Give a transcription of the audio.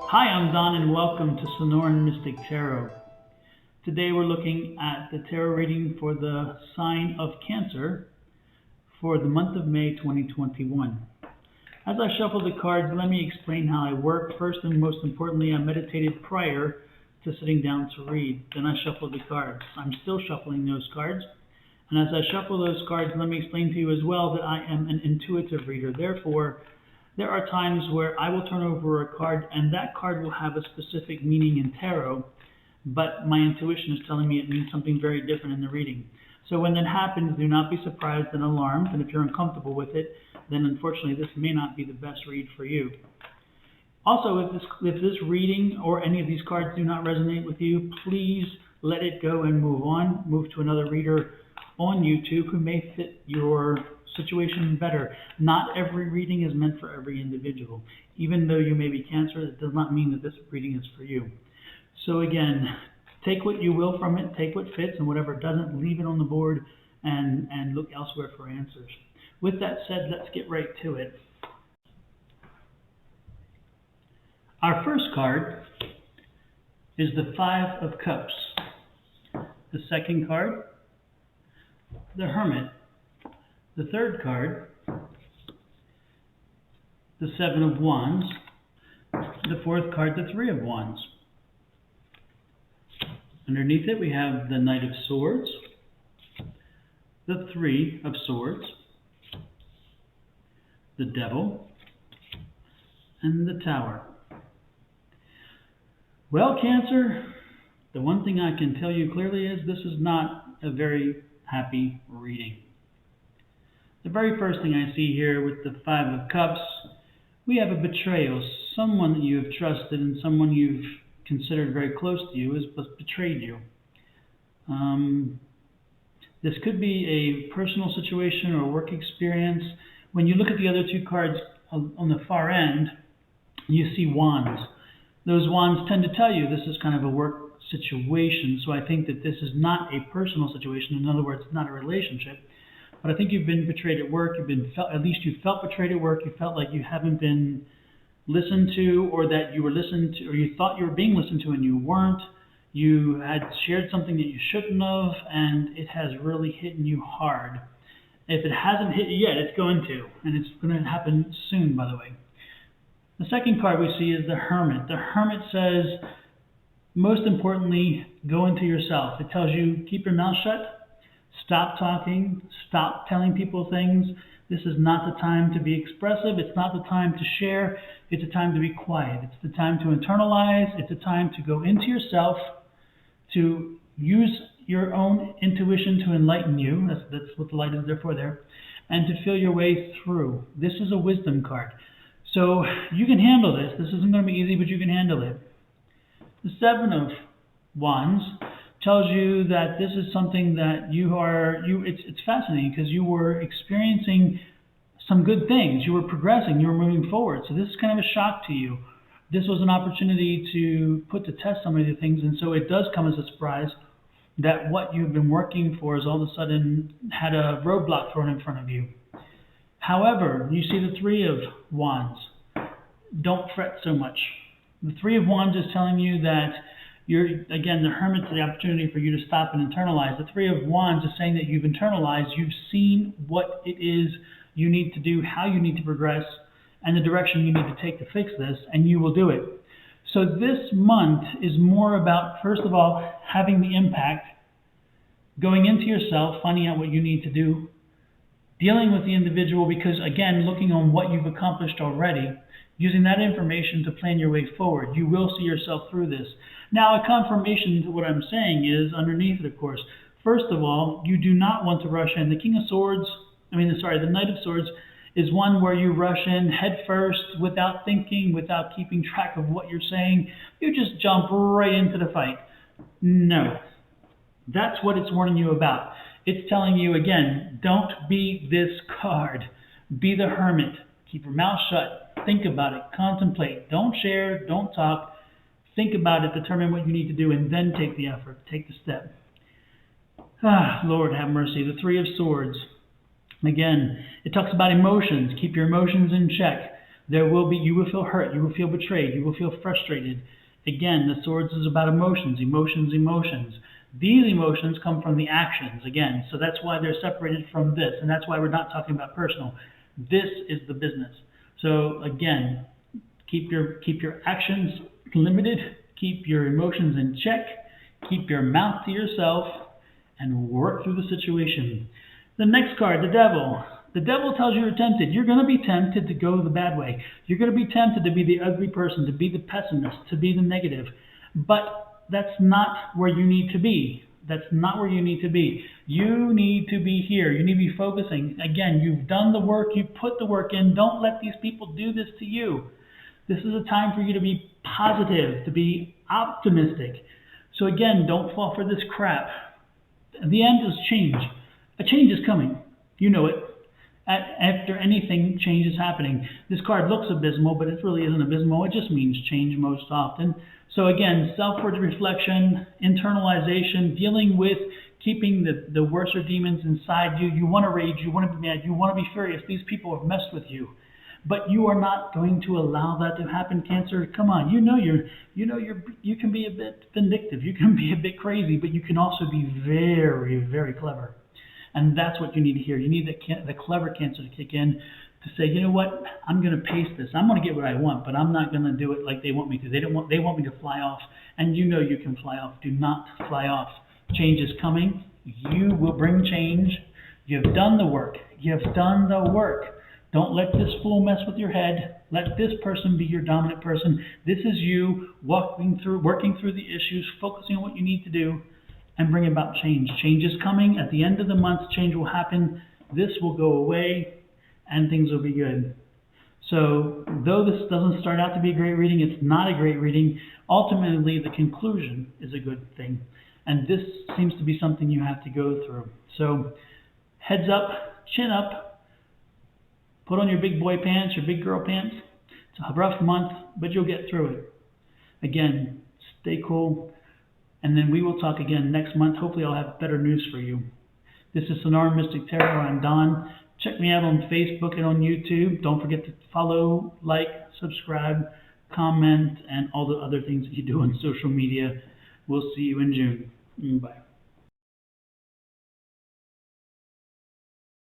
Hi, I'm Don, and welcome to Sonoran Mystic Tarot. Today we're looking at the tarot reading for the sign of Cancer for the month of May 2021. As I shuffle the cards, let me explain how I work. First and most importantly, I meditated prior to sitting down to read. Then I shuffled the cards. I'm still shuffling those cards. And as I shuffle those cards, let me explain to you as well that I am an intuitive reader. Therefore, there are times where I will turn over a card and that card will have a specific meaning in tarot, but my intuition is telling me it means something very different in the reading. So when that happens, do not be surprised and alarmed, and if you're uncomfortable with it, then unfortunately this may not be the best read for you. Also, if this reading or any of these cards do not resonate with you, please let it go and move on. Move to another reader on YouTube who may fit your situation better. Not every reading is meant for every individual. Even though you may be Cancer, it does not mean that this reading is for you. So again, take what you will from it, take what fits, and whatever doesn't, leave it on the board and look elsewhere for answers. With that said, let's get right to it. Our first card is the Five of Cups. The second card, the Hermit. The third card, the Seven of Wands. The fourth card, the Three of Wands. Underneath it, we have the Knight of Swords, the Three of Swords, the Devil, and the Tower. Well, Cancer, the one thing I can tell you clearly is this is not a very happy reading. The very first thing I see here with the Five of Cups, we have a betrayal. Someone that you have trusted and someone you've considered very close to you has betrayed you. This could be a personal situation or work experience. When you look at the other two cards on the far end, you see wands. Those wands tend to tell you this is kind of a work situation, so I think that this is not a personal situation. In other words, not a relationship. But I think you've been betrayed at work. At least you felt betrayed at work. You felt like you haven't been listened to, or that you were listened to, or you thought you were being listened to and you weren't. You had shared something that you shouldn't have, and it has really hit you hard. If it hasn't hit you yet, it's going to, and it's going to happen soon, by the way. The second card we see is the Hermit. The Hermit says, most importantly, go into yourself. It tells you, keep your mouth shut. Stop talking, stop telling people things. This is not the time to be expressive. It's not the time to share. It's a time to be quiet. It's the time to internalize. It's a time to go into yourself, to use your own intuition to enlighten you. That's what the light is there for there. And to feel your way through. This is a wisdom card. So you can handle this. This isn't going to be easy, but you can handle it. The Seven of Wands tells you that this is something that it's fascinating because you were experiencing some good things. You were progressing, you were moving forward. So this is kind of a shock to you. This was an opportunity to put to test some of the things, and so it does come as a surprise that what you've been working for has all of a sudden had a roadblock thrown in front of you. However, you see the Three of Wands. Don't fret so much. The Three of Wands is telling you that again, the Hermit's the opportunity for you to stop and internalize. The Three of Wands is saying that you've internalized, you've seen what it is you need to do, how you need to progress, and the direction you need to take to fix this, and you will do it. So this month is more about, first of all, having the impact, going into yourself, finding out what you need to do, dealing with the individual, because again, looking on what you've accomplished already, using that information to plan your way forward. You will see yourself through this. Now, a confirmation to what I'm saying is, underneath it, of course, first of all, you do not want to rush in. The the Knight of Swords is one where you rush in head first without thinking, without keeping track of what you're saying. You just jump right into the fight. No. That's what it's warning you about. It's telling you, again, don't be this card. Be the Hermit. Keep your mouth shut. Think about it. Contemplate. Don't share. Don't talk. Think about it. Determine what you need to do, and then take the effort. Take the step. Lord have mercy. The Three of Swords. Again, it talks about emotions. Keep your emotions in check. You will feel hurt, you will feel betrayed, you will feel frustrated. Again, the swords is about emotions, emotions, emotions. These emotions come from the actions, again, so that's why they're separated from this, and that's why we're not talking about personal. This is the business. So again, keep your actions limited, keep your emotions in check, keep your mouth to yourself, and work through the situation. The next card, the devil. The devil tells you you're tempted. You're going to be tempted to go the bad way. You're going to be tempted to be the ugly person, to be the pessimist, to be the negative. But that's not where you need to be. That's not where you need to be. You need to be here. You need to be focusing. Again, you've done the work. You put the work in. Don't let these people do this to you. This is a time for you to be positive, to be optimistic. So again, don't fall for this crap. The end is change. A change is coming. You know it. After anything, change is happening. This card looks abysmal, but it really isn't abysmal. It just means change most often. So again, self-worth reflection, internalization, dealing with keeping the worser demons inside you. You want to rage, you want to be mad, you want to be furious. These people have messed with you. But you are not going to allow that to happen, Cancer. Come on, you can be a bit vindictive, you can be a bit crazy, but you can also be very, very clever. And that's what you need to hear. You need the clever Cancer to kick in to say, you know what, I'm going to pace this. I'm going to get what I want, but I'm not going to do it like they want me to. They want me to fly off, and you know you can fly off. Do not fly off. Change is coming. You will bring change. You've done the work. You've done the work. Don't let this fool mess with your head. Let this person be your dominant person. This is you working through the issues, focusing on what you need to do, and bring about change. Change is coming. At the end of the month, change will happen. This will go away, and things will be good. So, though this doesn't start out to be a great reading, it's not a great reading. Ultimately, the conclusion is a good thing. And this seems to be something you have to go through. So, heads up, chin up, put on your big boy pants, your big girl pants. It's a rough month, but you'll get through it. Again, stay cool. And then we will talk again next month. Hopefully I'll have better news for you. This is Sonoran Mystic Tarot. I'm Don. Check me out on Facebook and on YouTube. Don't forget to follow, like, subscribe, comment, and all the other things that you do on social media. We'll see you in June. Bye.